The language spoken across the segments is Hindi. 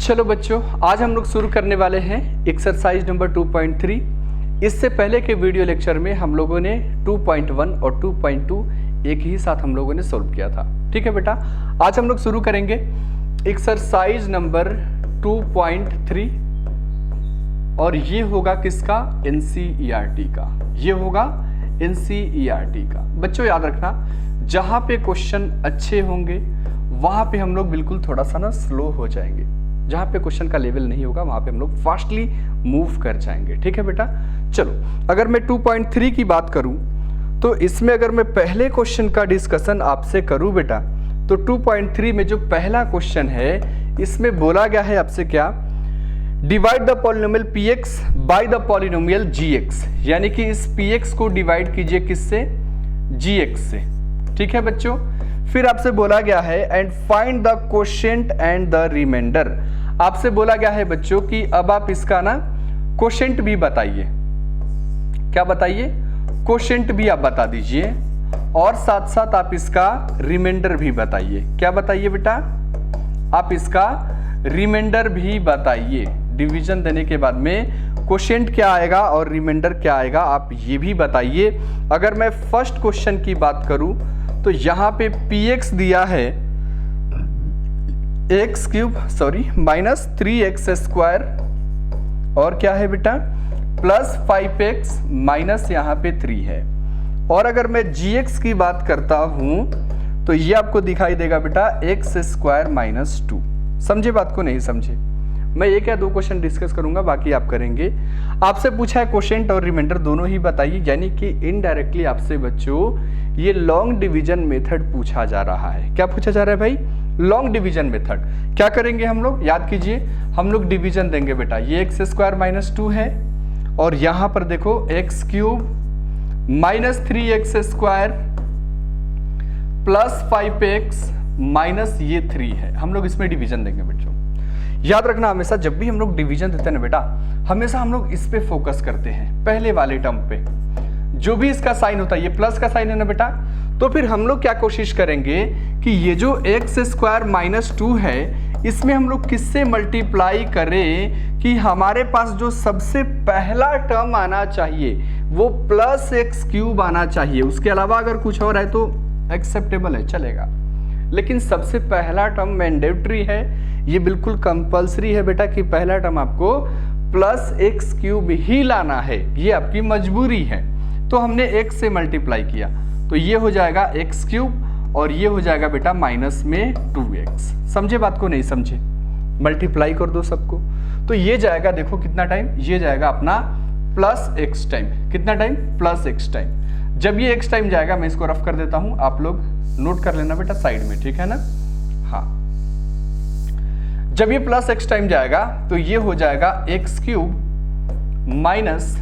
चलो बच्चों, आज हम लोग शुरू करने वाले हैं एक्सरसाइज नंबर 2.3। इससे पहले के वीडियो लेक्चर में हम लोगों ने 2.1 और 2.2 एक ही साथ हम लोगों ने सॉल्व किया था। ठीक है बेटा, आज हम लोग शुरू करेंगे एक्सरसाइज नंबर 2.3 और ये होगा किसका? एनसीईआरटी का। ये होगा एनसीईआरटी का। बच्चों याद रखना, जहां पे क्वेश्चन अच्छे होंगे वहां पे हम लोग बिल्कुल थोड़ा सा ना स्लो हो जाएंगे। जहां पे क्वेश्चन का लेवल नहीं होगा वहां पे हम लोग फास्टली मूव कर जाएंगे। ठीक है बेटा, चलो अगर मैं 2.3 की बात करूं तो इसमें अगर मैं पहले क्वेश्चन का डिस्कशन आपसे करूं बेटा, तो 2.3 में जो पहला क्वेश्चन है इसमें बोला गया है आपसे क्या? Divide the polynomial px by the polynomial gx, यानी कि इस px को डिवाइड कीजिए किससे? gx से। ठीक है बच्चों, फिर आपसे बोला गया है and find the quotient and the remainder. आपसे बोला गया है बच्चों कि अब आप इसका ना कोशेंट भी बताइए। क्या बताइए? कोशेंट भी आप बता दीजिए और साथ साथ आप इसका रिमाइंडर भी बताइए। क्या बताइए बेटा? आप इसका रिमाइंडर भी बताइए। डिवीजन देने के बाद में कोशेंट क्या आएगा और रिमाइंडर क्या आएगा, आप ये भी बताइए। अगर मैं फर्स्ट क्वेश्चन की बात करूं तो यहां पे px दिया है माइनस 3x स्क्वायर और क्या है बेटा? प्लस 5x माइनस यहाँ पे 3 है। और अगर मैं gx की बात करता हूं तो ये आपको दिखाई देगा बेटा x स्क्वायर माइनस 2। समझे बात को? नहीं समझे? मैं एक या दो क्वेश्चन डिस्कस करूंगा, बाकी आप करेंगे। आपसे पूछा है कोशेंट और रिमाइंडर दोनों ही बताइए, यानी कि इनडायरेक्टली आपसे बच्चों ये लॉन्ग डिवीजन मेथड पूछा जा रहा है। क्या पूछा जा रहा है भाई? Long division method. क्या करेंगे हम लोग? याद कीजिए, हम लोग डिवीजन देंगे बेटा। ये एक्स स्क्वायर माइनस 2 है और यहां पर देखो x cube minus 3x square plus 5x minus ये 3 है। हम लोग इसमें डिवीजन देंगे बच्चों। याद रखना, हमेशा जब भी हम लोग डिवीजन देते हैं ना बेटा, हमेशा हम लोग इस पे फोकस करते हैं, पहले वाले टर्म पे। जो भी इसका साइन होता है, ये प्लस का साइन है ना बेटा, तो फिर हम लोग क्या कोशिश करेंगे कि ये जो एक्स स्क्वायर माइनस 2 है इसमें हम लोग किससे मल्टीप्लाई करें कि हमारे पास जो सबसे पहला टर्म आना चाहिए वो प्लस एक्स क्यूब आना चाहिए। उसके अलावा अगर कुछ और है तो एक्सेप्टेबल है, चलेगा, लेकिन सबसे पहला टर्म मैंडेटरी है। ये बिल्कुल कंपल्सरी है बेटा कि पहला टर्म आपको प्लस एक्स क्यूब ही लाना है, ये आपकी मजबूरी है। तो हमने x से मल्टीप्लाई किया तो ये हो जाएगा एक्स क्यूब और ये हो जाएगा बेटा माइनस में 2x। समझे बात को? नहीं समझे? मल्टीप्लाई कर दो सबको तो ये जाएगा, देखो कितना टाइम, ये जाएगा अपना प्लस x टाइम। कितना टाइम? Plus x time. जब ये x टाइम जाएगा, मैं इसको रफ कर देता हूं, आप लोग नोट कर लेना बेटा साइड में, ठीक है ना? हाँ, जब ये प्लस x टाइम जाएगा तो ये हो जाएगा एक्स क्यूब माइनस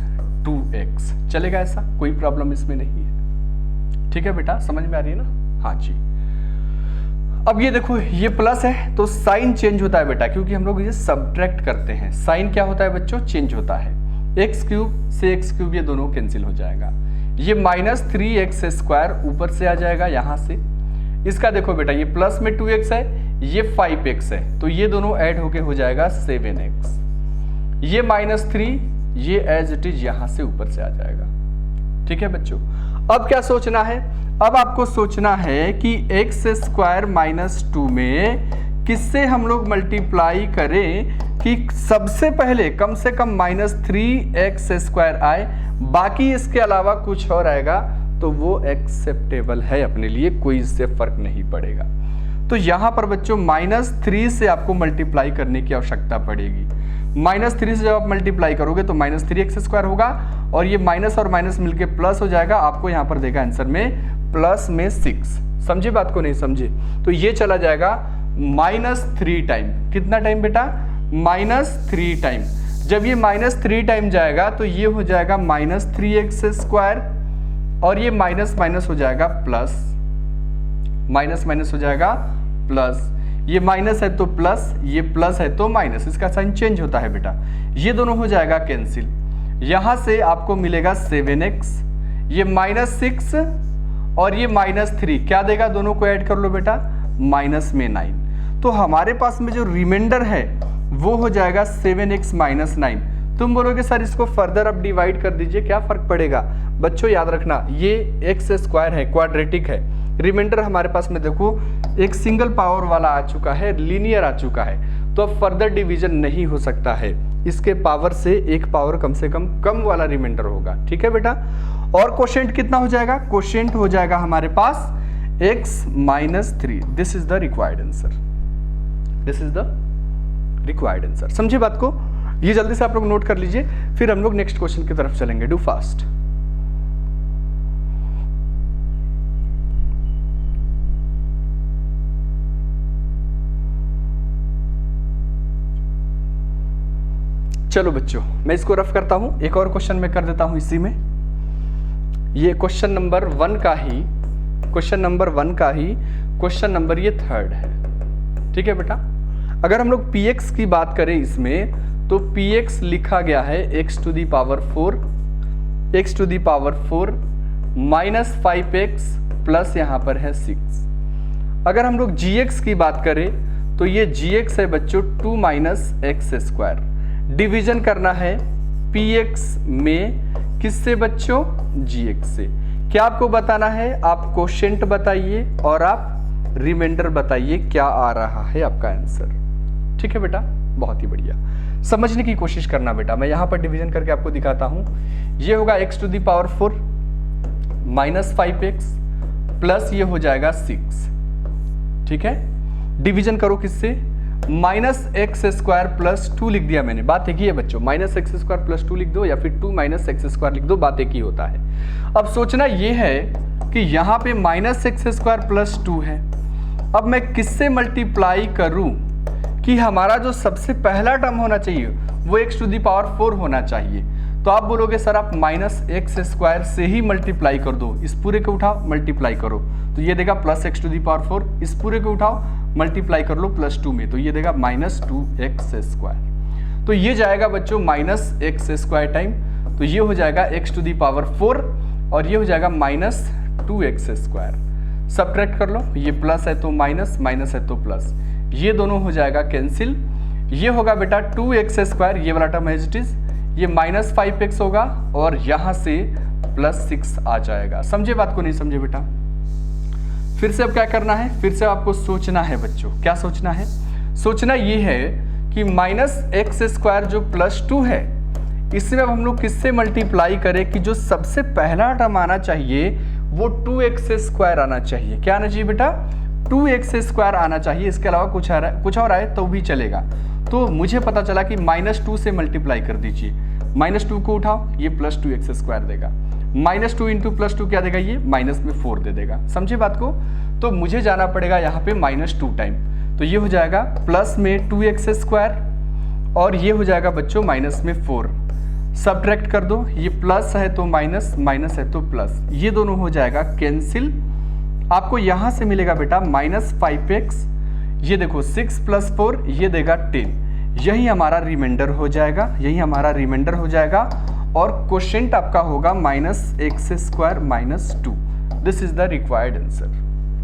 2x। चलेगा ऐसा? कोई प्रॉब्लम इसमें नहीं है। ठीक है बेटा, समझ में आ रही है ना? हाँ जी। अब ये देखो, ये प्लस है तो साइन चेंज होता है बेटा, क्योंकि हम लोग ये सब्ट्रैक्ट करते हैं। साइन क्या होता है बच्चों? चेंज होता है। एक्स क्यूब से एक्स क्यूब ये दोनों कैंसिल हो जाएगा। ये माइनस 3x स्क्वायर ऊपर से आ जाएगा यहां से। इसका देखो बेटा, ये प्लस में 2x है, ये 5x है, तो ये दोनों ऐड होके हो जाएगा 7x। ये माइनस 3, ये एज इट इज यहां से ऊपर से आ जाएगा। ठीक है बच्चों, अब क्या सोचना है? अब आपको सोचना है कि एक्स स्क्वायर माइनस 2 में किससे हम लोग मल्टीप्लाई करें कि सबसे पहले कम से कम माइनस 3x स्क्वायर आए, बाकी इसके अलावा कुछ और आएगा तो वो एक्सेप्टेबल है अपने लिए, कोई इससे फर्क नहीं पड़ेगा। तो यहां पर बच्चों माइनस 3 से आपको मल्टीप्लाई करने की आवश्यकता पड़ेगी। माइनस 3 से जब आप मल्टीप्लाई करोगे तो माइनस 3x स्क्वायर होगा और ये माइनस और माइनस मिलके प्लस हो जाएगा। आपको यहाँ पर देगा आंसर में प्लस में 6। समझे बात को? नहीं समझे? तो ये चला जाएगा माइनस 3 टाइम। कितना टाइम बेटा? Minus 3 time. जब ये माइनस 3 टाइम जाएगा तो ये हो जाएगा माइनस 3x स्क्वायर और ये माइनस माइनस हो जाएगा प्लस, माइनस माइनस हो जाएगा प्लस, ये माइनस है तो प्लस, ये प्लस है तो माइनस, इसका साइन चेंज होता है बेटा। ये दोनों हो जाएगा कैंसिल। यहां से आपको मिलेगा 7x, ये माइनस 6 और ये माइनस 3, क्या देगा? दोनों को ऐड कर लो बेटा, माइनस में 9। तो हमारे पास में जो रिमाइंडर है वो हो जाएगा 7x माइनस 9। तुम बोलोगे सर इसको फर्दर अब डिवाइड कर दीजिए, क्या फर्क पड़ेगा? बच्चों याद रखना ये एक्स स्क्वायर है, क्वाड्रेटिक है, रिमाइंडर हमारे पास में देखो एक सिंगल पावर वाला आ चुका है, लीनियर आ चुका है, तो अब फर्दर डिवीजन नहीं हो सकता है, इसके पावर से एक पावर कम से कम वाला रिमाइंडर होगा। ठीक है बेटा, और कोशेंट कितना हो जाएगा? कोशेंट हो जाएगा हमारे पास x minus 3। This is the required answer, this is the required answer. समझिए बात को, ये जल्दी से आप लोग नोट कर लीजिए, फिर हम लोग नेक्स्ट क्वेश्चन की तरफ चलेंगे। Do fast. चलो बच्चों मैं इसको रफ करता हूं, एक और क्वेश्चन मैं कर देता हूं इसी में। ये क्वेश्चन नंबर 1 का ही क्वेश्चन नंबर ये 3rd है। ठीक है बेटा, अगर हम लोग px की बात करें इसमें, तो px लिखा गया है x to the power 4 minus 5x plus यहाँ पर है 6। अगर हम लोग gx की बात करें तो ये gx है बच्चों 2 माइनस एक्स स्क्वायर। डिवीजन करना है px में किससे बच्चों? gx से। क्या आपको बताना है? आप कोशेंट बताइए और आप रिमाइंडर बताइए क्या आ रहा है आपका आंसर। ठीक है बेटा, बहुत ही बढ़िया, समझने की कोशिश करना बेटा। मैं यहां पर डिवीजन करके आपको दिखाता हूं। ये होगा x to the power 4 minus 5x plus ये हो जाएगा 6। ठीक है, डिवीजन करो किससे? माइनस एक्स स्क्वायर प्लस 2 लिख दिया मैंने, बात एक ही है बच्चों। माइनस एक्स स्क्वायर प्लस 2 लिख दो या फिर 2 माइनस एक्स स्क्वायर लिख दो, बात एक ही होता है। अब सोचना ये है कि यहाँ पे माइनस एक्स स्क्वायर प्लस 2 है, अब मैं किससे मल्टीप्लाई करूँ कि हमारा जो सबसे पहला टर्म होना चाहिए वो x टू दी पावर 4 होना चाहिए। तो आप बोलोगे सर आप माइनस एक्स स्क्वायर से ही मल्टीप्लाई कर दो, इस पूरे को उठाओ मल्टीप्लाई करो तो ये देगा plus x to the power 4, इस पूरे को उठाओ मल्टीप्लाई कर लो प्लस 2 में तो ये देगा माइनस 2x स्क्वायर। तो ये जाएगा बच्चों माइनस एक्स स्क्वायर टाइम, तो ये हो जाएगा x टू दी पावर 4 और ये हो जाएगा माइनस 2x स्क्वायर। सब्ट्रैक्ट कर लो, ये प्लस है तो माइनस, माइनस है तो प्लस, ये दोनों हो जाएगा कैंसिल। ये होगा बेटा 2x स्क्वायर, ये वाला टर्म एज इट इज, ये माइनस 5x होगा और यहाँ से प्लस 6 आ जाएगा। समझे बात को? नहीं समझे बेटा? फिर से अब क्या करना है? फिर से आपको सोचना है बच्चों। क्या सोचना है? सोचना ये है कि माइनस एक्स स्क्वायर जो प्लस 2 है, इसमें अब हम लोग किससे मल्टीप्लाई करें कि जो सबसे पहला टर्म आना चाहिए वो 2x स्क्वायर आना चाहिए। क्या आना चाहिए बेटा? 2x स्क्वायर आना चाहिए, इसके अलावा कुछ और आए तो भी चलेगा। तो मुझे पता चला कि माइनस 2 से मल्टीप्लाई कर दीजिए, माइनस 2 को उठाओ ये प्लस 2x स्क्वायर देगा, माइनस 2 इंटू प्लस 2 क्या देगा? ये माइनस में 4 दे देगा। समझे बात को? तो मुझे जाना पड़ेगा यहाँ पे माइनस 2 टाइम, तो ये हो जाएगा प्लस में 2x स्क्वायर और ये हो जाएगा बच्चों माइनस में 4। सब्ट्रैक्ट कर दो, ये प्लस है तो माइनस, माइनस है तो प्लस, ये दोनों हो जाएगा कैंसिल। आपको यहाँ से मिलेगा बेटा माइनस 5x, ये देखो 6 प्लस 4 ये देगा 10, यही हमारा रिमाइंडर हो जाएगा, यही हमारा रिमाइंडर हो जाएगा और क्वोशिएंट आपका होगा minus x square minus 2। This is the required answer,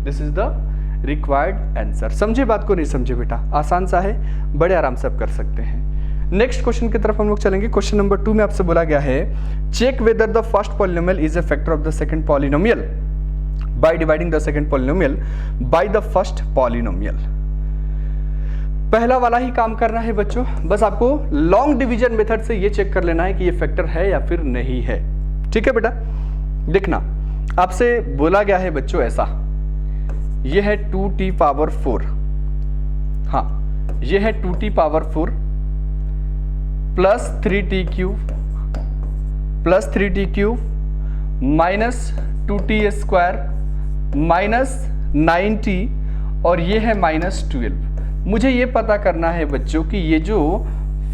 this is the required answer. समझे बात को? नहीं समझे बेटा? आसान सा है, बड़े आराम से आप कर सकते हैं। नेक्स्ट क्वेश्चन की तरफ हम लोग चलेंगे। क्वेश्चन नंबर 2 में आपसे बोला गया है check whether the first polynomial is a factor of the second polynomial by dividing the second polynomial by the first polynomial. पहला वाला ही काम करना है बच्चों, बस आपको लॉन्ग डिवीजन मेथड से ये चेक कर लेना है कि ये फैक्टर है या फिर नहीं है। ठीक है बेटा, देखना आपसे बोला गया है बच्चों ऐसा, ये है 2t पावर 4, हाँ ये है 2t power 4 plus 3t cube minus 2t square minus 9t और ये है माइनस 12। मुझे ये पता करना है बच्चों कि ये जो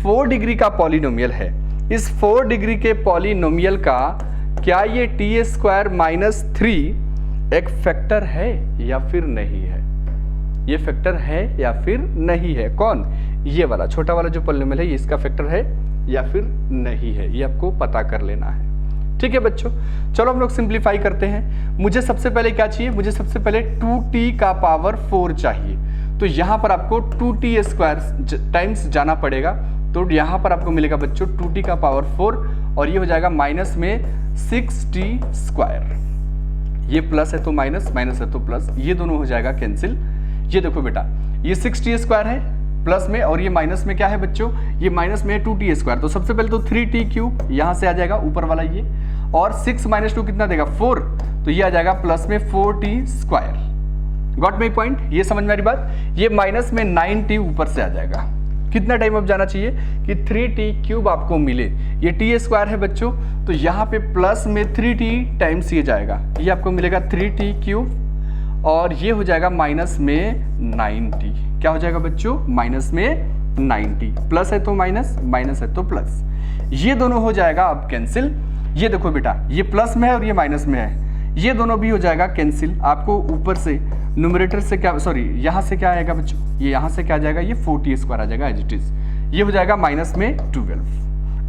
4 डिग्री का पॉलिनोमियल है, इस 4 डिग्री के पॉलिनोमियल का क्या ये t स्क्वायर माइनस 3 एक फैक्टर है या फिर नहीं है? ये फैक्टर है या फिर नहीं है? कौन? ये वाला छोटा वाला जो पॉलिनोमियल है, ये इसका फैक्टर है या फिर नहीं है, ये आपको पता कर लेना है। ठीक है बच्चों, चलो हम लोग सिंप्लीफाई करते हैं। मुझे सबसे पहले क्या चाहिए? मुझे सबसे पहले 2t का पावर 4 चाहिए, तो यहाँ पर आपको 2t² टाइम्स जाना पड़ेगा। तो यहाँ पर आपको मिलेगा बच्चों 2t का पावर 4 और ये हो जाएगा माइनस में 6t²। ये प्लस है तो माइनस, माइनस है तो प्लस, ये दोनों हो जाएगा कैंसिल। ये देखो बेटा ये 6t² है प्लस में, और ये माइनस में क्या है बच्चों, ये माइनस में 2t²। तो सबसे पहले तो 3t³ यहाँ से आ जाएगा ऊपर वाला ये, और 6 - 2 कितना देगा 4, तो ये आ जाएगा प्लस में 4t²। गॉट माई पॉइंट, ये समझ में आ रही बात। ये माइनस में 9t ऊपर से आ जाएगा। कितना टाइम अब जाना चाहिए कि 3t³ आपको मिले। ये t² है बच्चों, तो यहाँ पे प्लस में 3t टाइम्स ये जाएगा, ये आपको मिलेगा 3t³ और ये हो जाएगा माइनस में 9t। क्या हो जाएगा बच्चों, माइनस में 9t। प्लस है तो माइनस, माइनस है तो प्लस, ये दोनों हो जाएगा अब कैंसिल। ये देखो बेटा ये प्लस में है और ये माइनस में है, ये दोनों भी हो जाएगा कैंसिल। आपको ऊपर से न्यूमरेटर से क्या, सॉरी यहाँ से क्या आएगा बच्चों, ये यहाँ से क्या आ जाएगा, ये 4t² आ जाएगा एज इट इज। ये हो जाएगा माइनस में 12।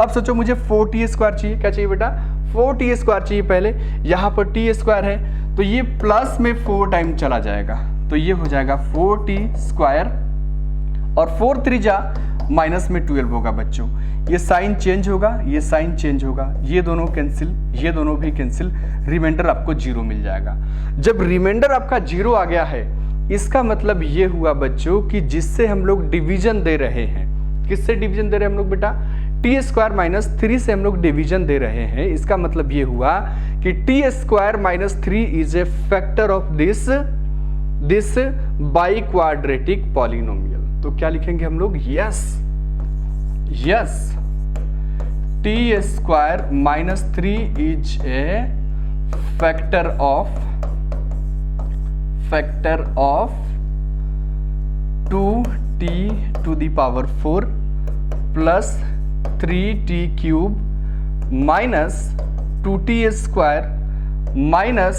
अब सोचो मुझे 4t² चाहिए, क्या चाहिए बेटा, 4t² चाहिए पहले। यहाँ पर t² है तो ये प्लस में 4 टाइम चला जाएगा, तो ये हो जाएगा 4t² और 4 3 जा माइनस में 12 होगा बच्चों। ये साइन चेंज होगा, ये साइन चेंज होगा, ये दोनों कैंसिल, ये दोनों भी कैंसिल, रिमाइंडर आपको 0 मिल जाएगा। जब रिमाइंडर आपका 0 आ गया है, इसका मतलब ये हुआ बच्चों कि जिससे हम लोग डिवीजन दे रहे हैं, किससे डिवीजन दे रहे हैं हम लोग बेटा, t² - 3 से हम लोग डिवीजन दे रहे हैं। इसका मतलब ये हुआ कि t² - 3 is a factor of this biquadratic polynomial. तो क्या लिखेंगे हम लोग, yes t² - 3 is a factor of 2t⁴ plus 3t³ minus 2t² minus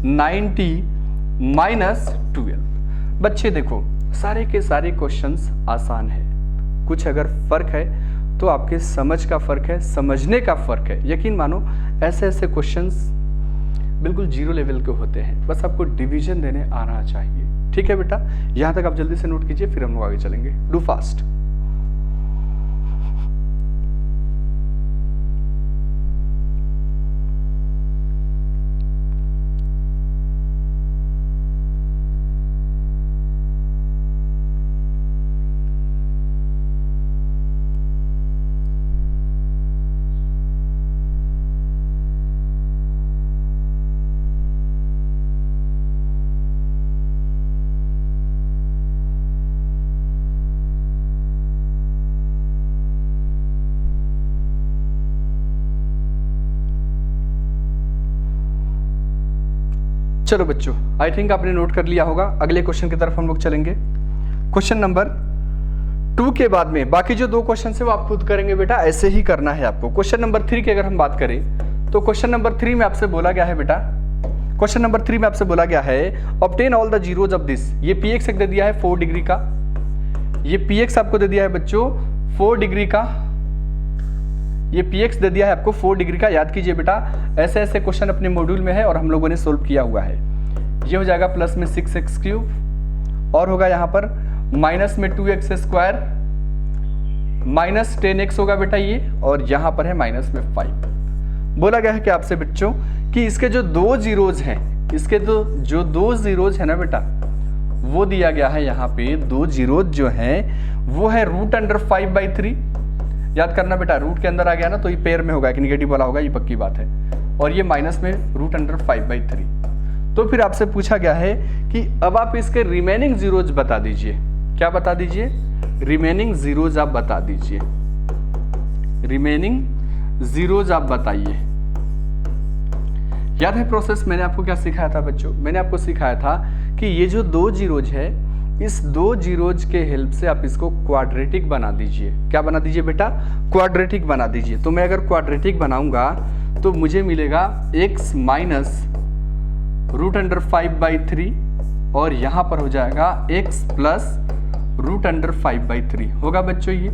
9t minus 12। बच्चे देखो सारे के सारे क्वेश्चंस आसान है, कुछ अगर फर्क है तो आपके समझ का फर्क है, समझने का फर्क है। यकीन मानो ऐसे ऐसे क्वेश्चंस बिल्कुल 0 लेवल के होते हैं, बस आपको डिवीजन देने आना चाहिए। ठीक है बेटा, यहां तक आप जल्दी से नोट कीजिए, फिर हम लोग आगे चलेंगे। Do fast. चलो बच्चों, आई थिंक आपने नोट कर लिया होगा। अगले क्वेश्चन की तरफ हम लोग चलेंगे। क्वेश्चन नंबर 2 के बाद में बाकी जो 2 क्वेश्चन है वो आप खुद करेंगे बेटा, ऐसे ही करना है आपको। क्वेश्चन नंबर 3 की अगर हम बात करें तो क्वेश्चन नंबर 3 में आपसे बोला गया है बेटा, क्वेश्चन नंबर 3 में आपसे बोला गया है obtain all the zeros of this. ये px एक दे दिया है 4 डिग्री का, ये px आपको दे दिया है बच्चों 4 डिग्री का, ये px दे दिया है आपको 4 डिग्री का। याद कीजिए बेटा, ऐसे ऐसे क्वेश्चन अपने मॉड्यूल में है और हम लोगों ने सोल्व किया हुआ है। ये हो जाएगा प्लस में 6x³ और होगा यहाँ पर माइनस में 2x² माइनस 10x होगा बेटा ये, और यहाँ पर है माइनस में 5। बोला गया है कि आपसे बच्चों कि इसके जो 2 जीरोज हैं, इसके तो जो 2 जीरोज है ना बेटा, वो दिया गया है यहाँ पे। 2 जीरोज जो हैं वो है √5/3। याद करना बेटा, रूट के अंदर आ गया ना तो ये पेयर में होगा, कि निगेटिव वाला होगा, ये पक्की बात है। और ये माइनस में √5/3। तो फिर आपसे पूछा गया है कि अब आप इसके रिमेनिंग जीरोज बता दीजिए। क्या बता दीजिए, रिमेनिंग जीरोज आप बता दीजिए, रिमेनिंग जीरोज आप बताइए। याद है प्रोसेस मैंने आपको क्या सिखाया था बच्चों, मैंने आपको सिखाया था कि ये जो 2 जीरोज है, इस 2 जीरोज के हेल्प से आप इसको क्वाड्रेटिक बना दीजिए। क्या बना दीजिए बेटा, क्वाड्रेटिक बना दीजिए। तो मैं अगर क्वाड्रेटिक बनाऊंगा तो मुझे मिलेगा x माइनस √5/3 और यहाँ पर हो जाएगा x प्लस √5/3 होगा बच्चों ये।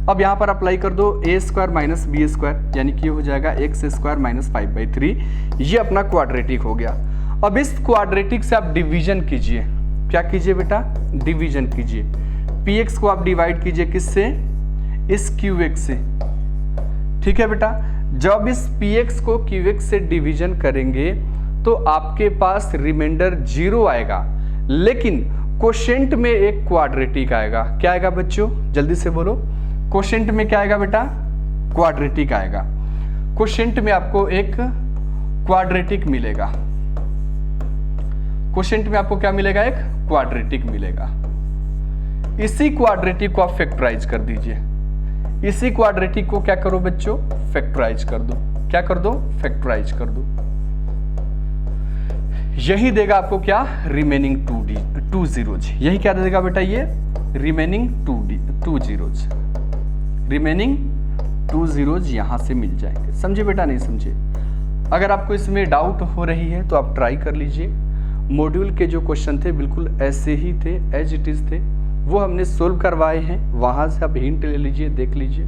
अब यहाँ पर अप्लाई कर दो a² माइनस b², यानी कि हो जाएगा x² माइनस 5/3। ये अपना क्वाड्रेटिक हो गया। अब इस क्वाड्रेटिक से आप डिवीजन कीजिए। क्या कीजिए बेटा, डिवीजन कीजिए। px को आप डिवाइड कीजिए किससे, इस qx से। ठीक है बेटा, जब इस px को qx से डिवीजन करेंगे तो आपके पास रिमाइंडर 0 आएगा, लेकिन क्वोशिएंट में एक क्वाड्रेटिक आएगा। क्या आएगा बच्चों, जल्दी से बोलो, क्वोशिएंट में क्या आएगा बेटा, क्वाड्रेटिक आएगा। क्वोशिएंट में आपको एक क्वाड्रेटिक मिलेगा। क्वोशिएंट में आपको क्या मिलेगा, एक क्वाड्रेटिक मिलेगा। इसी क्वाड्रेटिक को आप फैक्टराइज कर दीजिए। इसी क्वाड्रेटिक को क्या करो बच्चों, फैक्टराइज कर दो। क्या कर दो, फैक्टराइज कर दो। यही देगा आपको क्या, रिमेनिंग 2 जीरोज। यही क्या देगा बेटा, ये रिमेनिंग 2 जीरोज। रिमेनिंग 2 जीरोज यहां से मिल जाएंगे। समझे बेटा, नहीं समझे? अगर आपको इसमें डाउट हो रही है तो आप ट्राई कर लीजिए। मॉड्यूल के जो क्वेश्चन थे बिल्कुल ऐसे ही थे, एज इट इज थे, वो हमने सोल्व करवाए हैं। वहां से आप हिंट ले लीजिए, देख लीजिए।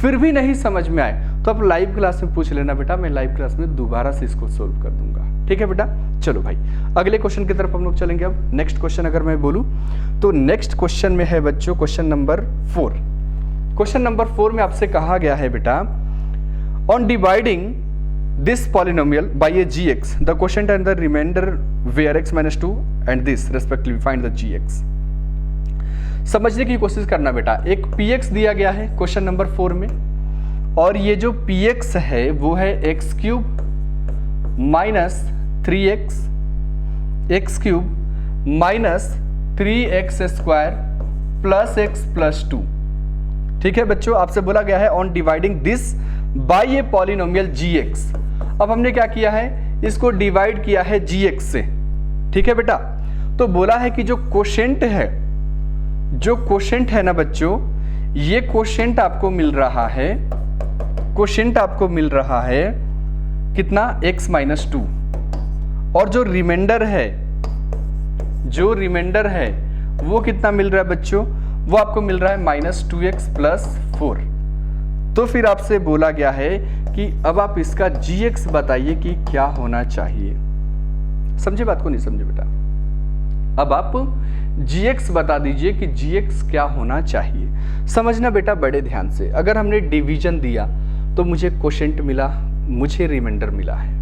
फिर भी नहीं समझ में आए तो आप लाइव क्लास में पूछ लेना बेटा, मैं लाइव क्लास में दोबारा से इसको सोल्व कर दूंगा। ठीक है बेटा, चलो भाई अगले क्वेश्चन की तरफ हम लोग चलेंगे। अब नेक्स्ट क्वेश्चन अगर मैं बोलूं तो नेक्स्ट क्वेश्चन में है बच्चों क्वेश्चन नंबर 4। क्वेश्चन नंबर 4 में आपसे कहा गया है बेटा, on dividing this polynomial by a gx, the quotient and the remainder where x minus 2 and this respectively find the gx। समझने की कोशिश करना बेटा, एक px दिया गया है क्वेश्चन नंबर 4 में, और ये जो px है वो है x cube minus 3x, x cube minus 3x square plus x plus 2। ठीक है बच्चों, आपसे बोला गया है on dividing this by a polynomial gx। अब हमने क्या किया है, इसको डिवाइड किया है gx से। ठीक है बेटा, तो बोला है कि जो क्वोशिएंट है, जो क्वोशिएंट है ना बच्चों, ये क्वोशिएंट आपको मिल रहा है, क्वोशिएंट आपको मिल रहा है कितना, x माइनस 2, और जो रिमाइंडर है, जो रिमाइंडर है वो कितना मिल रहा है बच्चों, वो आपको मिल रहा है माइनस 2x प्लस 4। तो फिर आपसे बोला गया है कि अब आप इसका gx बताइए कि क्या होना चाहिए। समझे बात को, नहीं समझे बेटा? अब आप gx बता दीजिए कि gx क्या होना चाहिए। समझना बेटा बड़े ध्यान से, अगर हमने डिवीजन दिया तो मुझे क्वोशिएंट मिला, मुझे रिमाइंडर मिला है,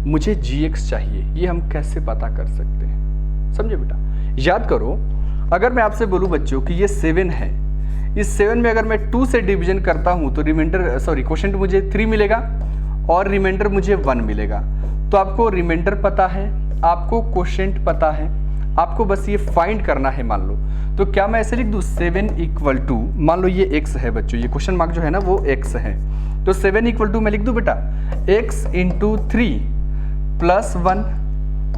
मुझे gx चाहिए, ये हम कैसे पता कर सकते हैं? समझे बेटा? याद करो, अगर मैं आपसे बोलूं बच्चों कि ये 7 है, इस 7 में अगर मैं 2 से डिवीजन करता हूं तो रिमाइंडर क्वोशिएंट मुझे 3 मिलेगा और रिमाइंडर मुझे 1 मिलेगा। तो आपको रिमाइंडर पता है, आपको क्वोशिएंट पता है, आपको बस ये फाइंड करना है। मान लो तो क्या मैं ऐसे लिख दूं, 7 इक्वल टू, मान लो ये x है बच्चों, ये क्वेश्चन मार्क जो है ना वो x है, तो 7 इक्वल टू मैं लिख दूं बेटा x इंटू 3 प्लस 1।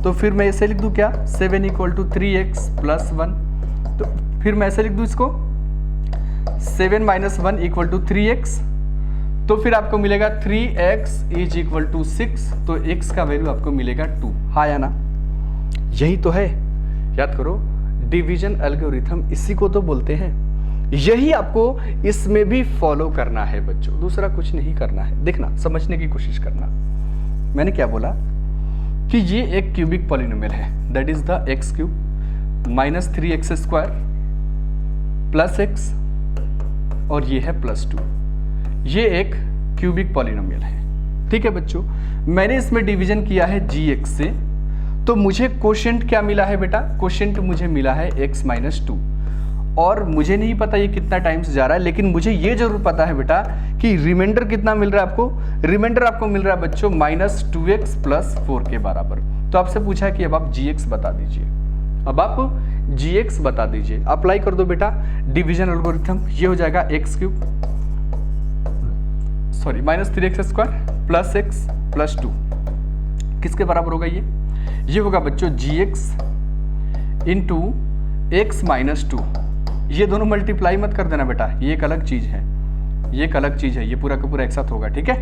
तो फिर मैं ऐसे लिख दूं क्या, 7 इक्वल टू 3x प्लस 1। तो फिर मैं ऐसे लिख दूं इसको 7 माइनस 1 इक्वल टू 3x। तो फिर आपको मिलेगा 3x इज इक्वल टू 6। तो x का वैल्यू आपको मिलेगा 2। हाँ या ना? यही तो है, याद करो, डिवीजन एल्गोरिथम इसी को तो बोलते हैं। यही आपको इसमें भी फॉलो करना है बच्चों, दूसरा कुछ नहीं करना है। देखना, समझने की कोशिश करना। मैंने क्या बोला कि ये एक क्यूबिक पॉलिनोमियल है, that is the x cube minus 3x square plus x और ये है प्लस 2। ये एक क्यूबिक पॉलिनोमियल है। ठीक है बच्चों, मैंने इसमें डिवीजन किया है gx से, तो मुझे क्वोशिएंट क्या मिला है बेटा, क्वोशिएंट मुझे मिला है x माइनस 2, और मुझे नहीं पता ये कितना टाइम्स जा रहा है, लेकिन मुझे ये जरूर पता है बेटा कि रिमाइंडर कितना मिल रहा है आपको। रिमाइंडर आपको मिल रहा है बच्चों माइनस 2x प्लस 4 के बराबर। तो आपसे पूछा है कि अब आप gx बता दीजिए, अब आप gx बता दीजिए। अप्लाई कर दो बेटा डिवीजन एल्गोरिथम, ये हो जाएगा x cube sorry minus 3x square plus x plus 2 किसके बराबर होगा, ये होगा बच्चों gx इंटू x माइनस 2। ये दोनों मल्टीप्लाई मत कर देना बेटा, ये एक अलग चीज है, ये एक अलग चीज है, ये पूरा का पूरा एक साथ होगा। ठीक है,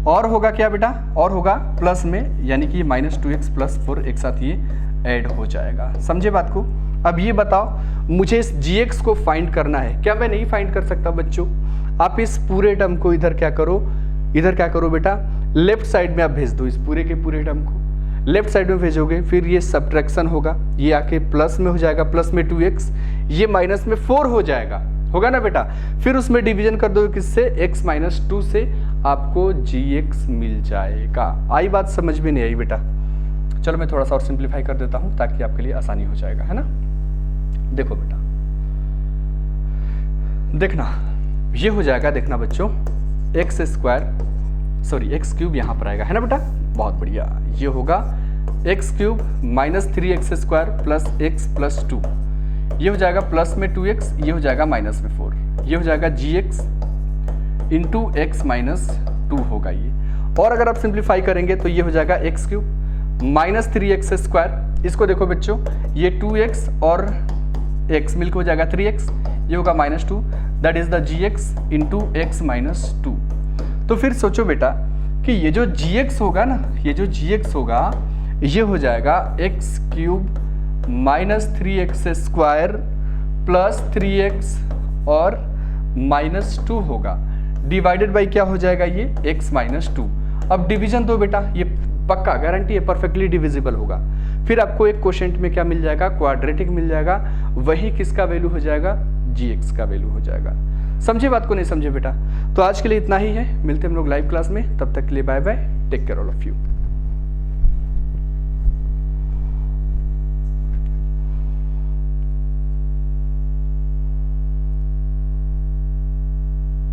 और होगा क्या बेटा, और होगा प्लस में, यानी कि माइनस 2x प्लस 4 एक साथ ये ऐड हो जाएगा। समझे बात को? अब ये बताओ, मुझे इस gx को फाइंड करना है, क्या मैं नहीं फाइंड कर सकता बच्चों? आप इस पूरे टर्म को इधर क्या करो, इधर क्या करो बेटा, लेफ्ट साइड में आप भेज दो इस पूरे के पूरे टर्म को। लेफ्ट साइड में भेजोगे, फिर ये सब्ट्रैक्शन होगा, ये आके प्लस में हो जाएगा, प्लस में 2x, ये माइनस में 4 हो जाएगा, होगा ना बेटा। फिर उसमें डिवीजन कर दोगे किससे, x माइनस 2 से, आपको gx मिल जाएगा। आई बात समझ में नहीं आई बेटा? चलो मैं थोड़ा सा और सिंप्लीफाई कर देता हूं ताकि आपके लिए आसानी हो जाएगा, है ना। देखो बेटा, देखना ये हो जाएगा, देखना बच्चों, एक्स क्यूब यहाँ पर आएगा, है ना बेटा। बहुत बढ़िया, ये होगा x cube minus 3x² plus x plus 2, ये हो जाएगा प्लस में 2x, ये हो जाएगा माइनस में 4, ये हो जाएगा gx इंटू एक्स माइनस 2 होगा ये। और अगर आप सिंप्लीफाई करेंगे तो ये हो जाएगा एक्स क्यूब माइनस 3x², इसको देखो बच्चों, ये 2x और x मिलकर हो जाएगा 3x, ये होगा minus 2, that is the gx into x minus 2। तो फिर सोचो बेटा कि ये जो gx होगा ना, ये जो gx होगा ये हो जाएगा x cube minus 3x² plus 3x और माइनस 2 होगा, डिवाइडेड बाई क्या हो जाएगा ये x माइनस 2। अब डिवीजन दो बेटा, ये पक्का गारंटी है परफेक्टली डिविजिबल होगा। फिर आपको एक क्वोशेंट में क्या मिल जाएगा, क्वाड्रेटिक मिल जाएगा, वही किसका वैल्यू हो जाएगा, gx का वैल्यू हो जाएगा। समझे बात को, नहीं समझे बेटा? तो आज के लिए इतना ही है, मिलते हैं हम लोग लाइव क्लास में, तब तक के लिए bye bye, take care all of you.